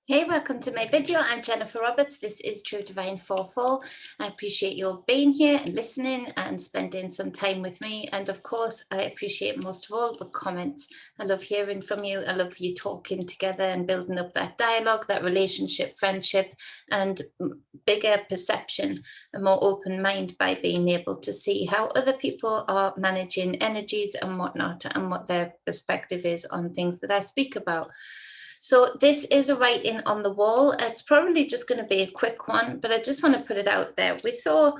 Hey, welcome to my video. I'm Jennifer Roberts. This is True Divine 4-4. I appreciate you all being here and listening and spending some time with me. And of course, I appreciate most of all the comments. I love hearing from you. I love you talking together and building up that dialogue, that relationship, friendship, and bigger perception, a more open mind by being able to see how other people are managing energies and whatnot, and what their perspective is on things that I speak about. So this is a writing on the wall. It's probably just going to be a quick one, but I just want to put it out there. We saw,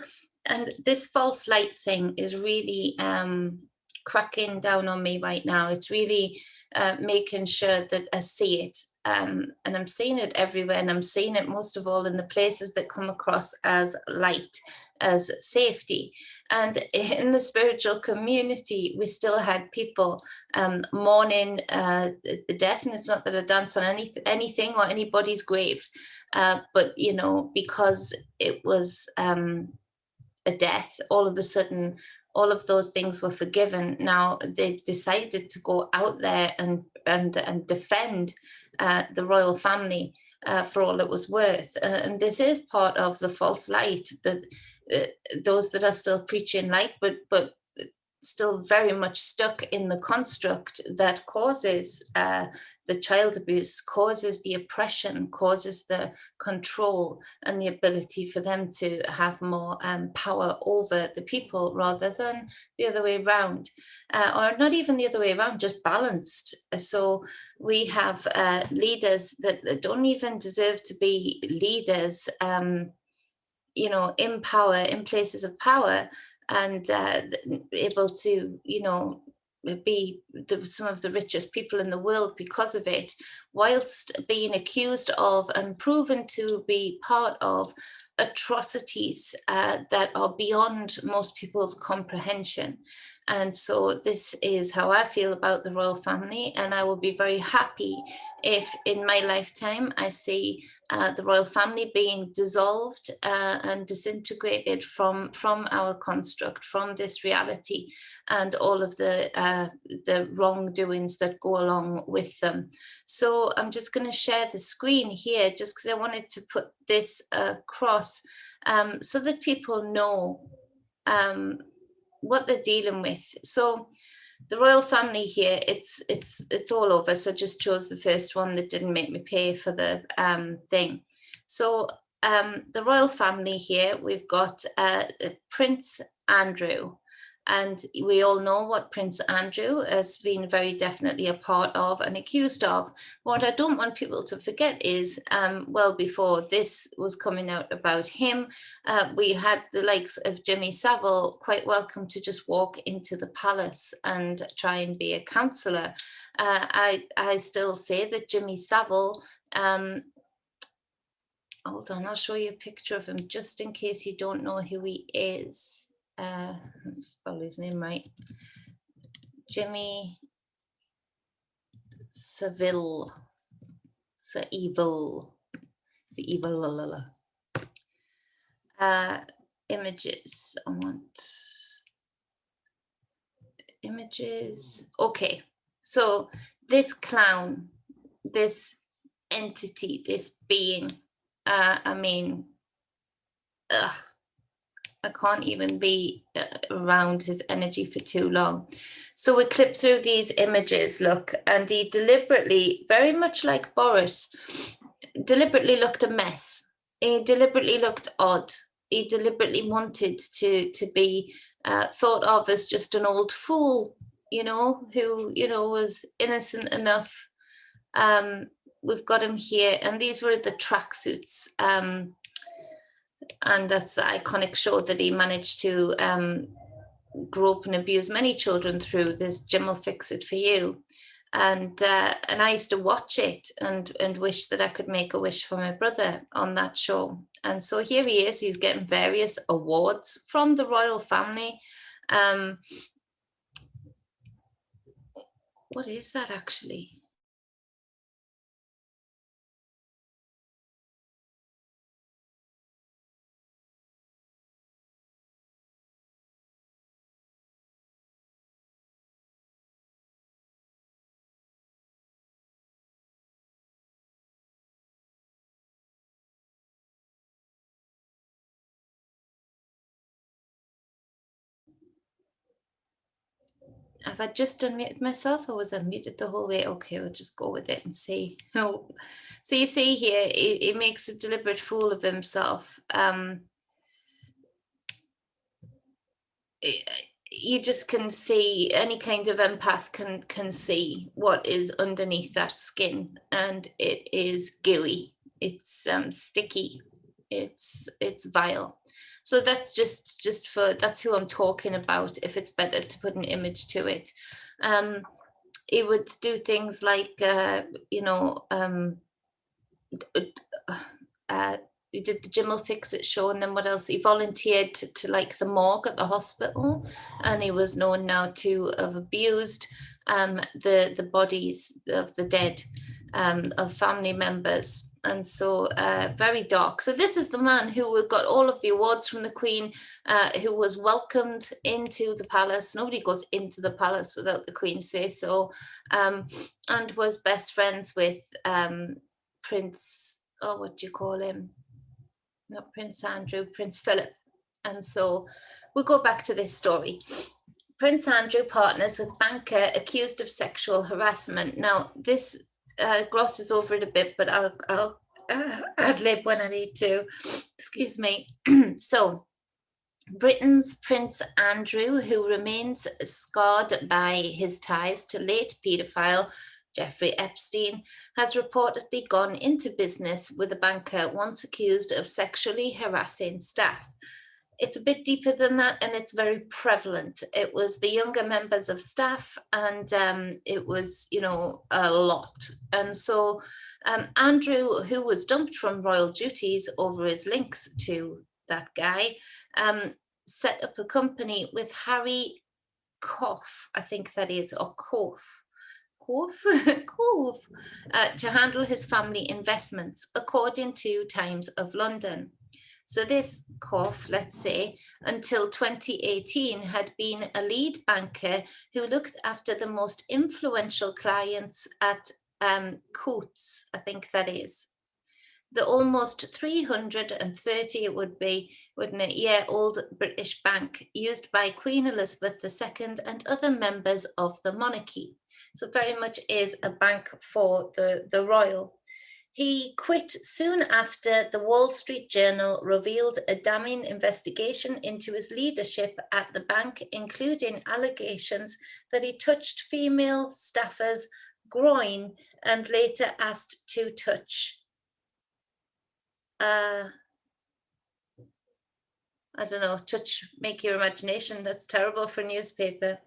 and this false light thing is really cracking down on me right now. It's really making sure that I see it. And I'm seeing it everywhere, and I'm seeing it most of all in the places that come across as light, as safety. And in the spiritual community, we still had people mourning the death. And it's not that I dance on anything or anybody's grave, but, you know, because it was a death, all of a sudden, all of those things were forgiven. Now they decided to go out there and defend the royal family for all it was worth. And this is part of the false light, that those that are still preaching light, but still very much stuck in the construct that causes the child abuse, causes the oppression, causes the control, and the ability for them to have more power over the people rather than the other way around, or not even the other way around, just balanced. So we have leaders that don't even deserve to be leaders, you know, in power, in places of power, and able to, you know, be some of the richest people in the world because of it, whilst being accused of and proven to be part of atrocities that are beyond most people's comprehension. And so this is how I feel about the royal family, and I will be very happy if in my lifetime I see the royal family being dissolved and disintegrated from our construct, from this reality, and all of the wrongdoings that go along with them. So I'm just going to share the screen here, just because I wanted to put this across so that people know what they're dealing with. So the royal family here, it's all over. So just chose the first one that didn't make me pay for the thing. So the royal family here, we've got Prince Andrew. And we all know what Prince Andrew has been very definitely a part of and accused of. What I don't want people to forget is, well, before this was coming out about him, we had the likes of Jimmy Savile quite welcome to just walk into the palace and try and be a counsellor. I still say that Jimmy Savile, hold on, I'll show you a picture of him just in case you don't know who he is. Let's spell his name right. Jimmy Savile. So evil. It's the evil. Images. I want images. Okay. So this clown, this entity, this being, I mean, I can't even be around his energy for too long. So we clip through these images, look, and he deliberately, very much like Boris, deliberately looked a mess. He deliberately looked odd. He deliberately wanted to be thought of as just an old fool, you know, who, you know, was innocent enough. We've got him here, and these were the tracksuits. And that's the iconic show that he managed to grow up and abuse many children through. This Jim Will Fix It For You. And I used to watch it and wish that I could make a wish for my brother on that show. And so here he is, he's getting various awards from the royal family. What is that actually? Have I just unmuted myself, or was I muted the whole way? Okay, we'll just go with it and see. Oh, so you see here, he makes a deliberate fool of himself. You just can see, any kind of empath can see what is underneath that skin, and it is gooey. It's sticky. It's vile. So that's just for, that's who I'm talking about. If it's better to put an image to it, he would do things like you know, he did the Jim will fix it show, and then what else? He volunteered to like the morgue at the hospital, and he was known now to have abused the bodies of the dead, of family members. And so very dark. So this is the man who got all of the awards from the Queen, who was welcomed into the palace. Nobody goes into the palace without the Queen's say so, and was best friends with Prince, oh, what do you call him? Not Prince Andrew, Prince Philip. And so we'll go back to this story. Prince Andrew partners with banker accused of sexual harassment. Now, this glosses over it a bit, but I'll ad-lib when I need to. Excuse me. So, Britain's Prince Andrew, who remains scarred by his ties to late paedophile Jeffrey Epstein, has reportedly gone into business with a banker once accused of sexually harassing staff. It's a bit deeper than that, and it's very prevalent. It was the younger members of staff, and it was, you know, a lot. And so Andrew, who was dumped from royal duties over his links to that guy, set up a company with Harry Koff, I think that is, or Koff, to handle his family investments, according to Times of London. So this Koff, let's say, until 2018 had been a lead banker who looked after the most influential clients at Coates, I think that is. The almost 330, it would be, wouldn't it, year-old British bank used by Queen Elizabeth II and other members of the monarchy. So very much is a bank for the royal. He quit soon after the Wall Street Journal revealed a damning investigation into his leadership at the bank, including allegations that he touched female staffers' groin and later asked to touch I don't know, touch, make your imagination. That's terrible for a newspaper.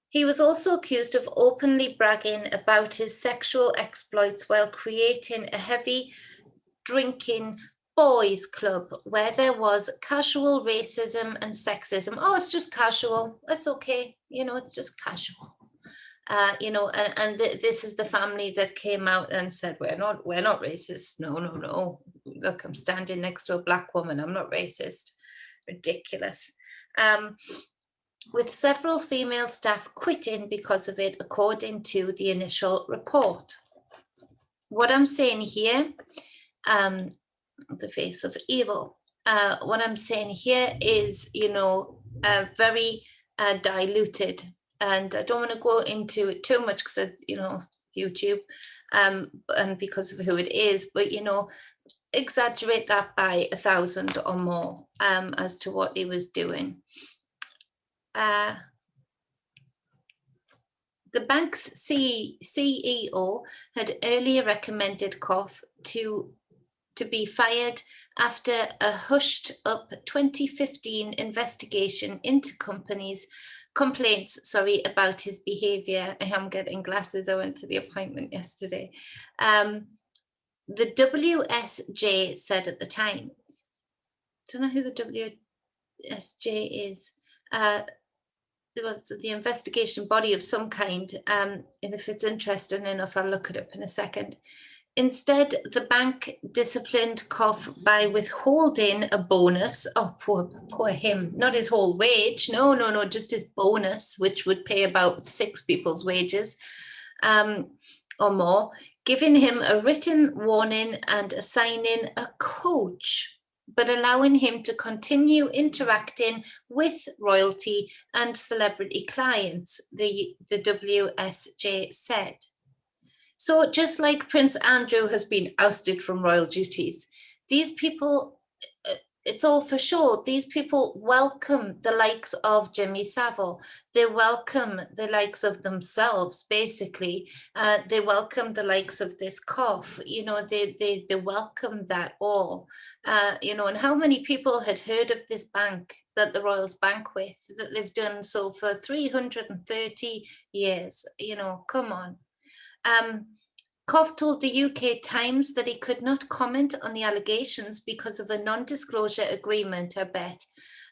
He was also accused of openly bragging about his sexual exploits while creating a heavy drinking boys club where there was casual racism and sexism. Oh, it's just casual. It's okay. You know, it's just casual. You know, and this is the family that came out and said, we're not racist. No. Look, I'm standing next to a black woman. I'm not racist. Ridiculous. With several female staff quitting because of it, according to the initial report. What I'm saying here, the face of evil. What I'm saying here is, you know, very diluted. And I don't want to go into it too much because, you know, YouTube, and because of who it is, but, you know, exaggerate that by 1,000 or more as to what he was doing. The bank's CEO had earlier recommended Koff to be fired after a hushed up 2015 investigation into complaints about his behavior. I am getting glasses. I went to the appointment yesterday. The WSJ said at the time, don't know who the WSJ is. It was the investigation body of some kind. And if it's interesting enough, I'll look it up in a second. Instead, the bank disciplined Koff by withholding a bonus. Oh, poor him. Not his whole wage. No, just his bonus, which would pay about 6 people's wages or more, giving him a written warning and assigning a coach. but allowing him to continue interacting with royalty and celebrity clients, the WSJ said. So just like Prince Andrew has been ousted from royal duties, these people, it's all for show. These people welcome the likes of Jimmy Savile. They welcome the likes of themselves, basically. They welcome the likes of this cough. They welcome that all. And how many people had heard of this bank that the Royals bank with, that they've done so for 330 years? Come on. Koff told the UK Times that he could not comment on the allegations because of a non-disclosure agreement, I bet.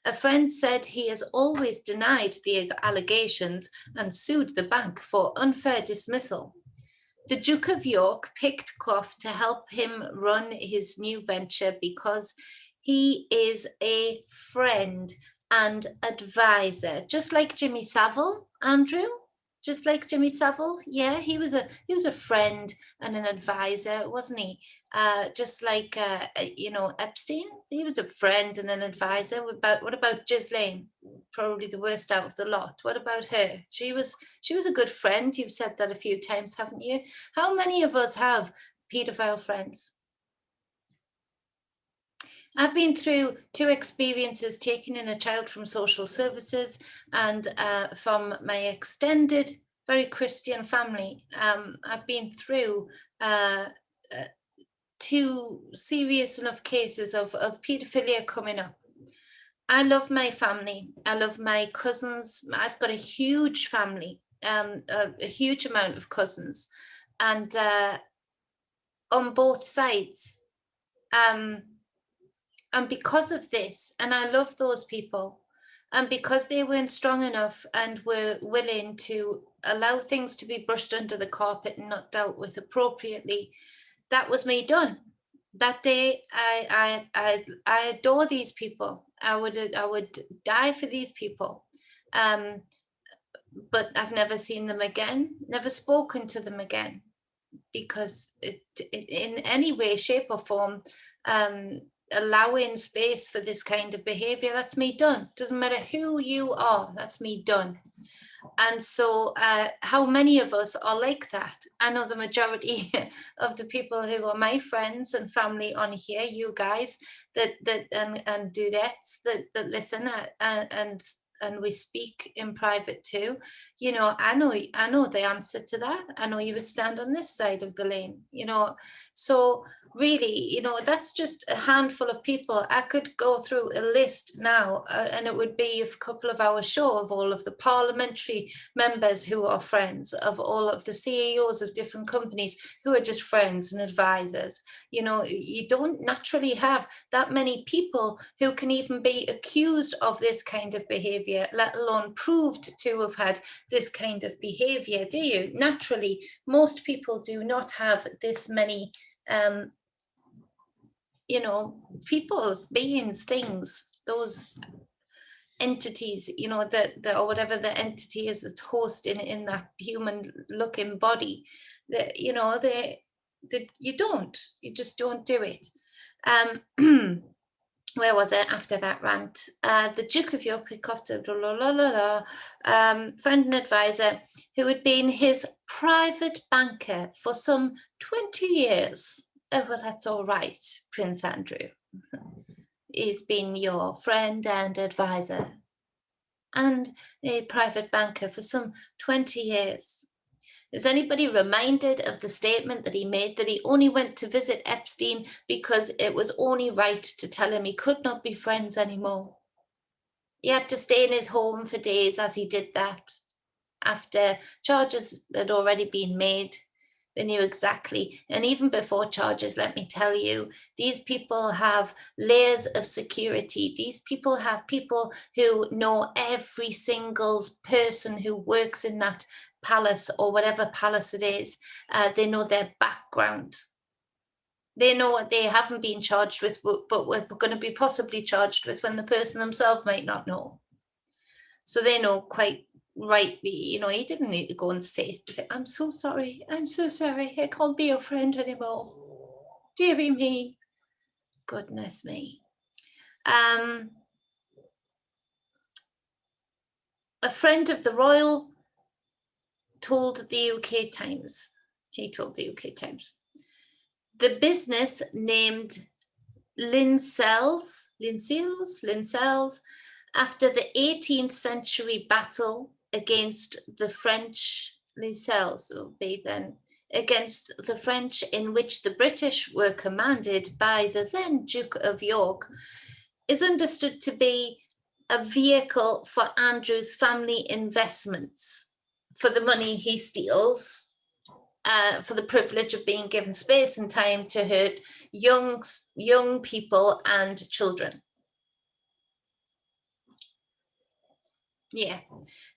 A friend said he has always denied the allegations and sued the bank for unfair dismissal. The Duke of York picked Koff to help him run his new venture because he is a friend and advisor, just like Jimmy Savile, Andrew. Just like Jimmy Savile, yeah, he was a friend and an advisor, wasn't he? Just like Epstein, he was a friend and an advisor. What about Ghislaine? Probably the worst out of the lot. What about her? She was a good friend. You've said that a few times, haven't you? How many of us have paedophile friends? I've been through 2 experiences taking in a child from social services and from my extended, very Christian family. I've been through 2 serious enough cases of paedophilia coming up. I love my family. I love my cousins. I've got a huge family, a huge amount of cousins, and on both sides. And because of this, and I love those people, and because they weren't strong enough and were willing to allow things to be brushed under the carpet and not dealt with appropriately, that was me done. That day, I adore these people. I would die for these people. But I've never seen them again, never spoken to them again, because it in any way, shape or form, allowing space for this kind of behavior, that's me done. Doesn't matter who you are, that's me done. And so how many of us are like that? I know the majority of the people who are my friends and family on here, you guys that and dudettes that listen and we speak in private too, I know the answer to that. I know you would stand on this side of the lane, so really, that's just a handful of people. I could go through a list now, and it would be a couple of hours show of all of the parliamentary members who are friends, of all of the CEOs of different companies who are just friends and advisors. You don't naturally have that many people who can even be accused of this kind of behavior, let alone proved to have had this kind of behavior, do you? Naturally, most people do not have this many people, beings, things, those entities, that or whatever the entity is that's hosting in that human looking body, that you just don't do it. Where was it after that rant? The Duke of York picked off friend and advisor who had been his private banker for some 20 years. Oh, well, that's all right, Prince Andrew. He's been your friend and advisor and a private banker for some 20 years. Is anybody reminded of the statement that he made that he only went to visit Epstein because it was only right to tell him he could not be friends anymore? He had to stay in his home for days as he did that. After charges had already been made, they knew exactly. And even before charges, let me tell you, these people have layers of security. These people have people who know every single person who works in that palace or whatever palace it is. They know their background. They know what they haven't been charged with, but we're going to be possibly charged with when the person themselves might not know. So they know quite rightly, he didn't need to go and say, I'm so sorry, I can't be your friend anymore. Dearie me. Goodness me. A friend of the royal told the UK Times, he told the UK Times, the business named Lincels, after the 18th century battle against the French, Lincels will be then, against the French, in which the British were commanded by the then Duke of York, is understood to be a vehicle for Andrew's family investments, for the money he steals, for the privilege of being given space and time to hurt young people and children. Yeah,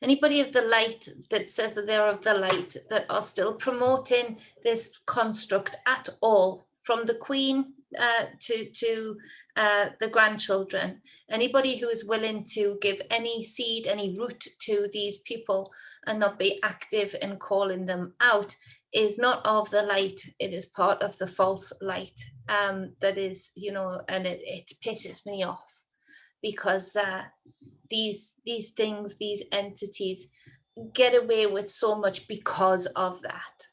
anybody of the light that says that they're of the light, that are still promoting this construct at all, from the Queen to the grandchildren, anybody who is willing to give any seed, any root to these people and not be active in calling them out, is not of the light. It is part of the false light. That is, you know, and it pisses me off, because these things, these entities get away with so much because of that.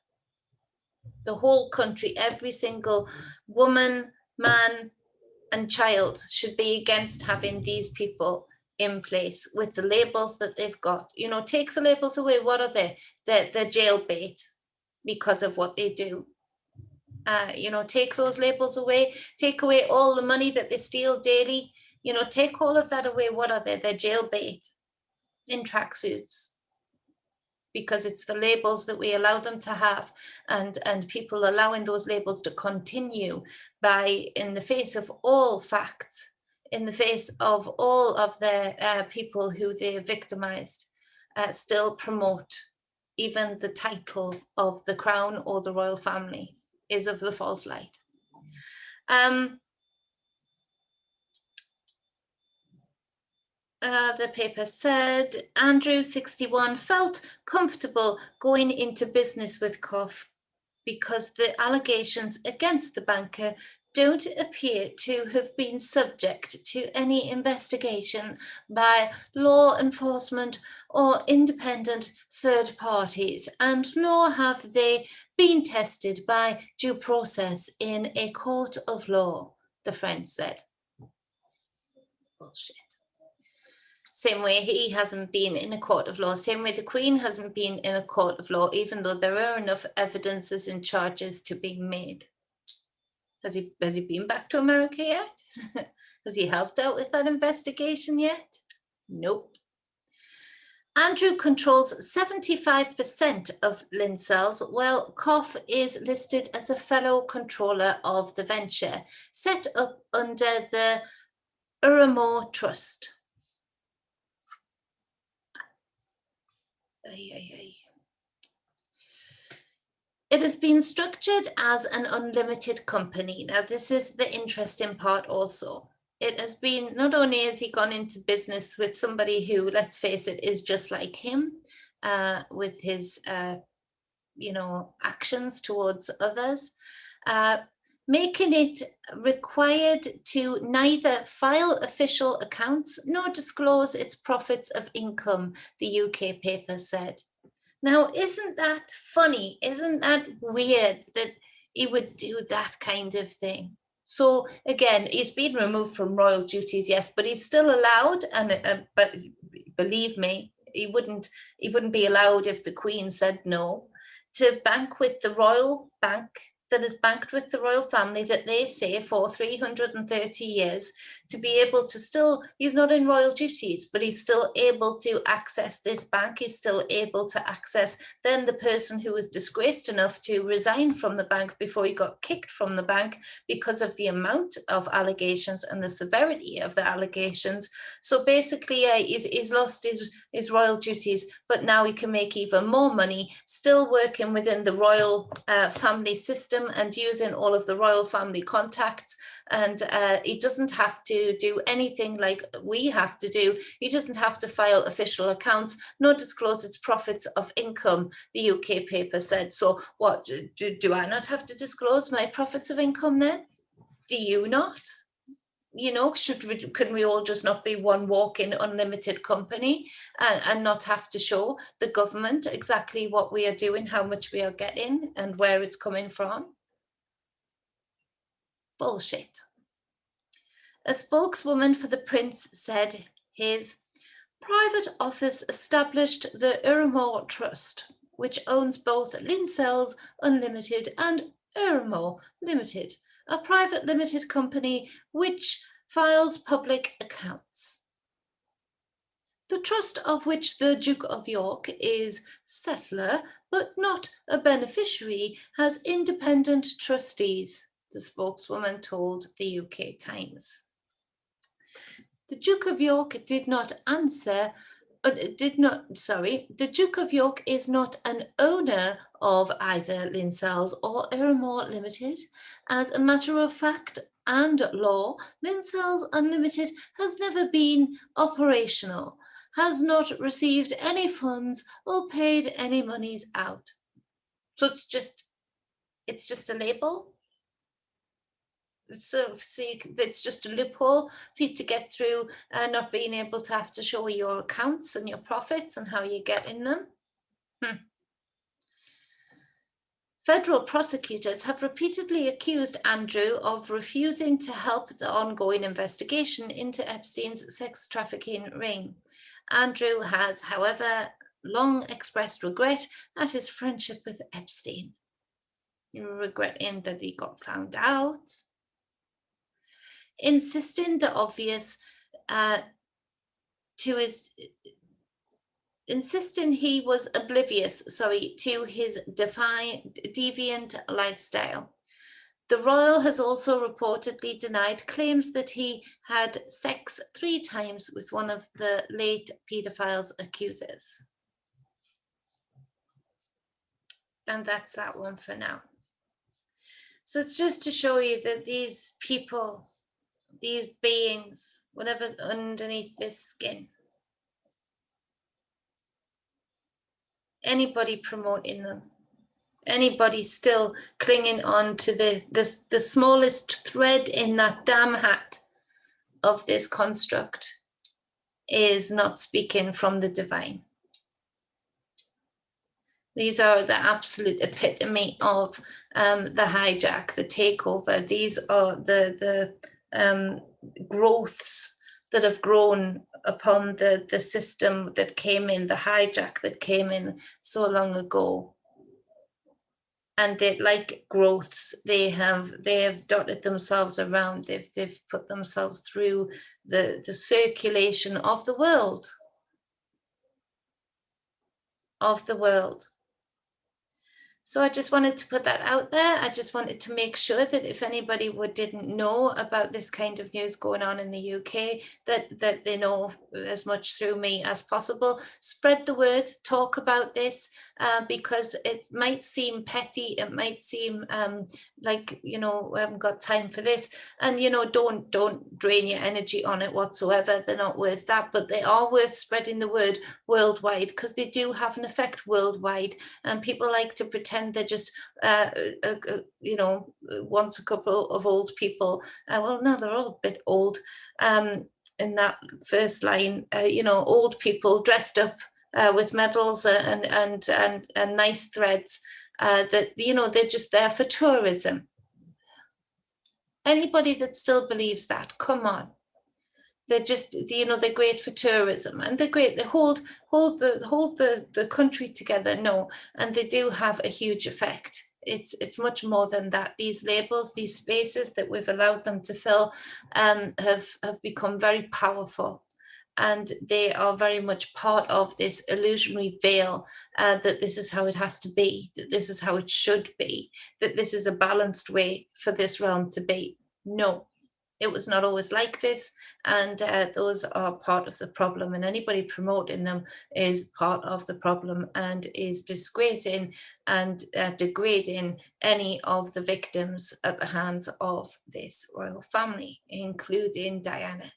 The whole country, every single woman, man and child should be against having these people in place with the labels that they've got. You know, take the labels away. What are they? They're jail bait because of what they do. You know, take those labels away, take away all the money that they steal daily. You know, take all of that away. What are they? They're jail bait in tracksuits, because it's the labels that we allow them to have, and people allowing those labels to continue by, in the face of all facts, in the face of all of the people who they victimized, still promote even the title of the crown or the royal family is of the false light. The paper said, Andrew, 61, felt comfortable going into business with Cough because the allegations against the banker don't appear to have been subject to any investigation by law enforcement or independent third parties, and nor have they been tested by due process in a court of law, the friend said. Bullshit. Same way he hasn't been in a court of law, same way the Queen hasn't been in a court of law, even though there are enough evidences and charges to be made. Has he been back to America yet? Has he helped out with that investigation yet? Nope. Andrew controls 75% of Lincels, while Cough is listed as a fellow controller of the venture, set up under the Uramore Trust. It has been structured as an unlimited company. Now, this is the interesting part also. It has been, not only has he gone into business with somebody who, let's face it, is just like him, with his, you know, actions towards others, making it required to neither file official accounts nor disclose its profits of income, the UK paper said. Now, isn't that funny? Isn't that weird that he would do that kind of thing? So again, he's been removed from royal duties, yes, but he's still allowed. And but believe me, he wouldn't be allowed if the Queen said no, to bank with the royal bank that is banked with the royal family that they say for 330 years, to be able to still, he's not in royal duties, but he's still able to access this bank. He's still able to access then the person who was disgraced enough to resign from the bank before he got kicked from the bank because of the amount of allegations and the severity of the allegations. So basically, he's lost his royal duties, but now he can make even more money, still working within the royal family system and using all of the royal family contacts. And he doesn't have to do anything like we have to do. He doesn't have to file official accounts, nor disclose its profits of income, the UK paper said. So what, do I not have to disclose my profits of income then? Do you not? you know, can we all just not be one walk-in unlimited company and not have to show the government exactly what we are doing, how much we are getting, and where it's coming from? Bullshit. A spokeswoman for the prince said his private office established the Urmo Trust, which owns both Lincells Unlimited and Urmo Limited, a private limited company which files public accounts. The trust, of which the Duke of York is settlor but not a beneficiary, has independent trustees, the spokeswoman told the UK Times. The Duke of York did not answer. The Duke of York is not an owner of either Lincells or Urmo Limited. As a matter of fact and law, Lincells Unlimited has never been operational, has not received any funds or paid any monies out. So it's just a label. So it's just a loophole for you to get through, not being able to have to show your accounts and your profits and how you get in them. Federal prosecutors have repeatedly accused Andrew of refusing to help the ongoing investigation into Epstein's sex trafficking ring. Andrew has, however, long expressed regret at his friendship with Epstein, regretting that he got found out, insisting the obvious insisting he was oblivious, to his deviant lifestyle. The royal has also reportedly denied claims that he had sex 3 times with one of the late paedophile's accusers. And that's that one for now. So it's just to show you that these people, these beings, whatever's underneath this skin, anybody promoting them, anybody still clinging on to the smallest thread in that damn hat of this construct is not speaking from the divine. These are the absolute epitome of the hijack, the takeover. These are the growths that have grown upon the system that came in, the hijack that came in so long ago. And they, like growths, they have dotted themselves around. They've put themselves through the circulation of the world. So I just wanted to put that out there. I just wanted to make sure that if anybody didn't know about this kind of news going on in the UK, that they know as much through me as possible. Spread the word, talk about this, because it might seem petty. It might seem like, we haven't got time for this. And, don't drain your energy on it whatsoever. They're not worth that, but they are worth spreading the word worldwide, because they do have an effect worldwide. And people like to pretend they're just, once a couple of old people. Well, no, they're all a bit old. In that first line, old people dressed up with medals and nice threads. That they're just there for tourism. Anybody that still believes that, come on. They're just, they're great for tourism, and they're great. They hold the country together. No, and they do have a huge effect. It's much more than that. These labels, these spaces that we've allowed them to fill, have become very powerful, and they are very much part of this illusionary veil that this is how it has to be, that this is how it should be, that this is a balanced way for this realm to be. No. It was not always like this, and those are part of the problem, and anybody promoting them is part of the problem and is disgracing and degrading any of the victims at the hands of this royal family, including Diana.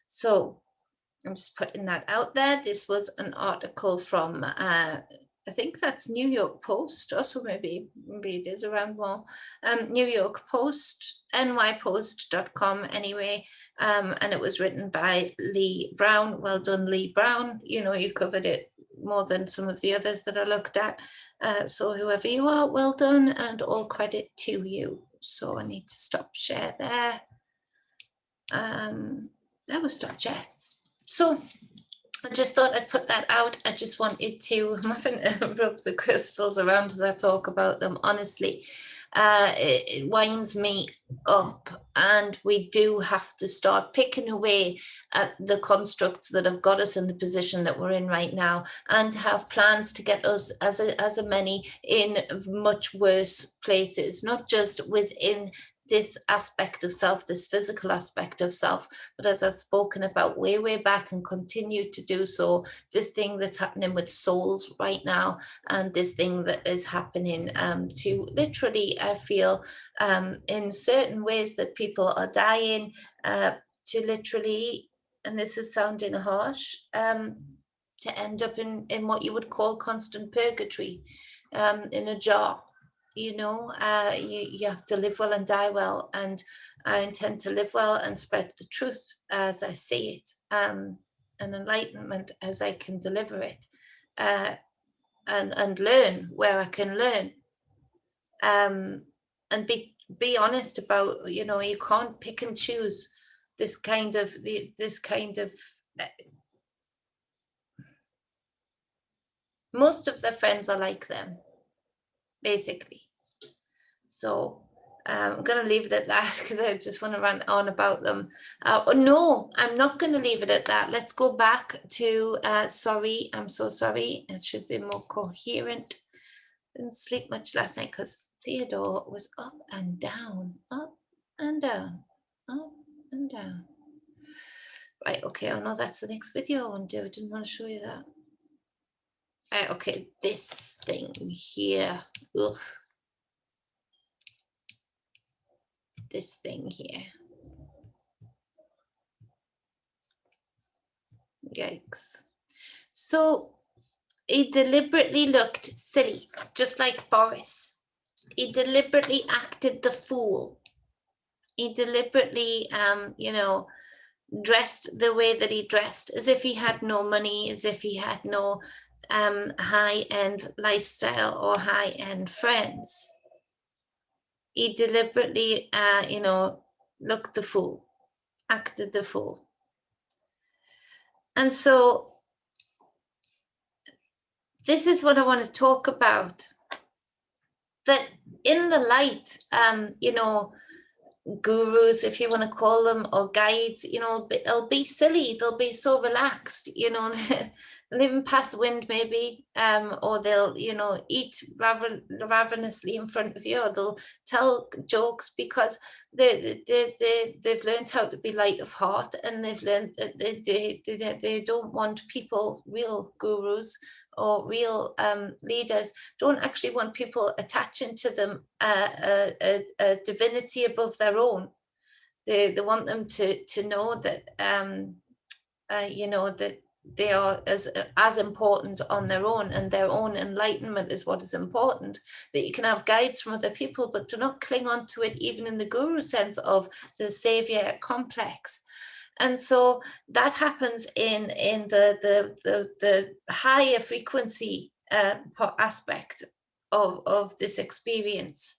So I'm just putting that out there. This was an article from I think that's New York Post, also maybe it is around more. New York Post, nypost.com anyway, and it was written by Lee Brown. Well done, Lee Brown. You know, you covered it more than some of the others that I looked at. So whoever you are, well done, and all credit to you. So I need to stop share there. That was stop share. So I just thought I'd put that out. I just wanted to, I'm having to rub the crystals around as I talk about them, honestly. It winds me up, and we do have to start picking away at the constructs that have got us in the position that we're in right now, and have plans to get us as a many in much worse places, not just within this aspect of self, this physical aspect of self, but as I've spoken about way back and continue to do so, this thing that's happening with souls right now, and this thing that is happening to literally, I feel, in certain ways that people are dying, to literally, and this is sounding harsh, to end up in what you would call constant purgatory, in a jar. You know, you have to live well and die well, and I intend to live well and spread the truth as I see it, and enlightenment as I can deliver it, and learn where I can learn, and be honest about, you know, you can't pick and choose this kind of most of their friends are like them, basically. So I'm going to leave it at that, because I just want to run on about them. No, I'm not going to leave it at that. Let's go back to, sorry, I'm so sorry. It should be more coherent. Didn't sleep much last night because Theodore was up and down, up and down, up and down. Right, okay, oh no, that's the next video I want to do. I didn't want to show you that. Right, okay, this thing here. Ugh. This thing here. Yikes. So he deliberately looked silly, just like Boris. He deliberately acted the fool. He deliberately, you know, dressed the way that he dressed, as if he had no money, as if he had no high-end lifestyle or high-end friends. He deliberately, you know, looked the fool, acted the fool. And so this is what I want to talk about. That in the light, you know, gurus, if you want to call them, or guides, you know, they'll be silly, they'll be so relaxed, you know, they'll even pass wind maybe, or they'll, you know, eat ravenously in front of you, or they'll tell jokes because they've learned how to be light of heart, and they've learned that they don't want people, real gurus or real leaders, don't actually want people attaching to them a divinity above their own. They want them to know that, you know, that they are as important on their own, and their own enlightenment is what is important. That you can have guides from other people, but do not cling on to it, even in the guru sense of the savior complex. And so that happens in the higher frequency aspect of this experience.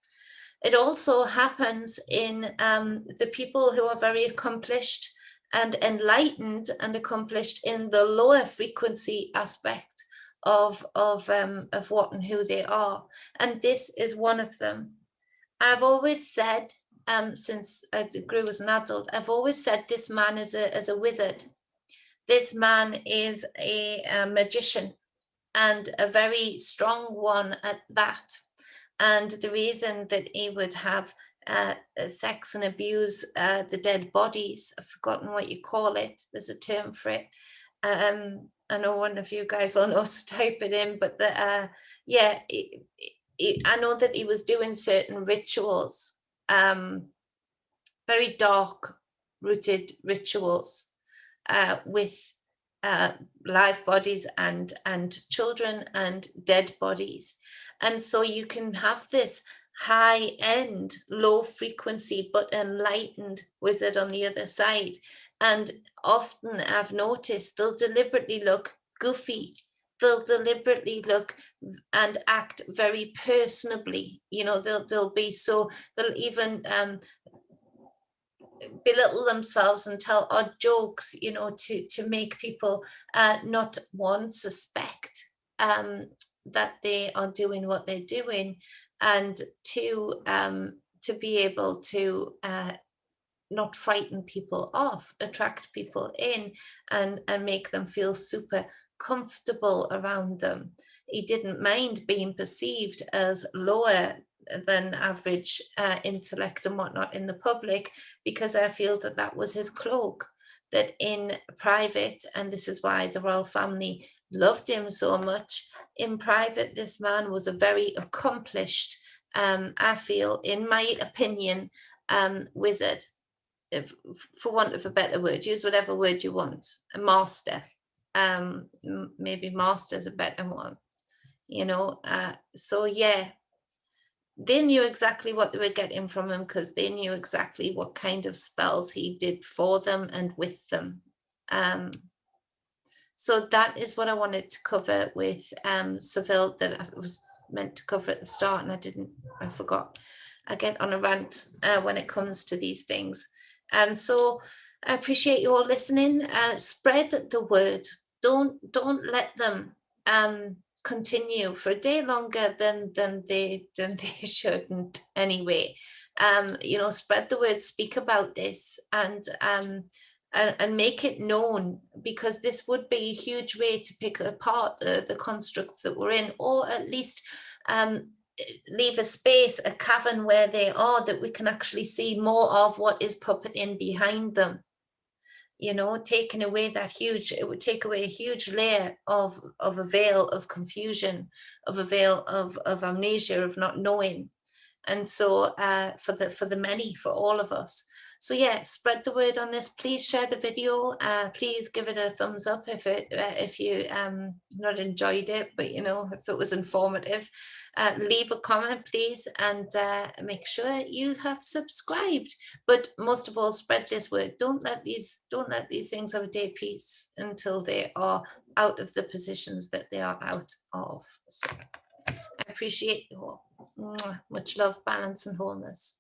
It also happens in the people who are very accomplished and enlightened and accomplished in the lower frequency aspect of what and who they are. And this is one of them. I've always said, since I grew as an adult, I've always said this man is a wizard. This man is a magician, and a very strong one at that. And the reason that he would have sex and abuse the dead bodies, I've forgotten what you call it, there's a term for it. I know one of you guys will know, so type it in, but yeah, I know that he was doing certain rituals, very dark rooted rituals, with live bodies and children and dead bodies. And so you can have this high end, low frequency, but enlightened wizard on the other side. And often I've noticed they'll deliberately look goofy. They'll deliberately look and act very personably. You know, they'll be so, they'll even belittle themselves and tell odd jokes, you know, to make people not one suspect that they are doing what they're doing, and two, to be able to not frighten people off, attract people in, and make them feel super comfortable around them. He didn't mind being perceived as lower than average intellect and whatnot in the public, because I feel that that was his cloak. That in private, and this is why the royal family loved him so much, in private, this man was a very accomplished, I feel, in my opinion, wizard, for want of a better word. Use whatever word you want. A master. Maybe master is a better one. You know, so yeah, they knew exactly what they were getting from him, because they knew exactly what kind of spells he did for them and with them. So that is what I wanted to cover with Seville, that I was meant to cover at the start, and I forgot. I get on a rant when it comes to these things. And so I appreciate you all listening. Spread the word. Don't let them continue for a day longer than they shouldn't anyway. You know, spread the word, speak about this, and make it known, because this would be a huge way to pick apart the constructs that we're in, or at least leave a space, a cavern where they are, that we can actually see more of what is puppeting behind them. You know, taking away that it would take away a huge layer of a veil of confusion, of a veil of amnesia, of not knowing. And so for the many, for all of us. So yeah, spread the word on this. Please share the video. Please give it a thumbs up if you not enjoyed it, but you know, if it was informative. Leave a comment, please, and make sure you have subscribed. But most of all, spread this word. Don't let these things have a day peace until they are out of the positions that they are out of. So I appreciate you all. Much love, balance, and wholeness.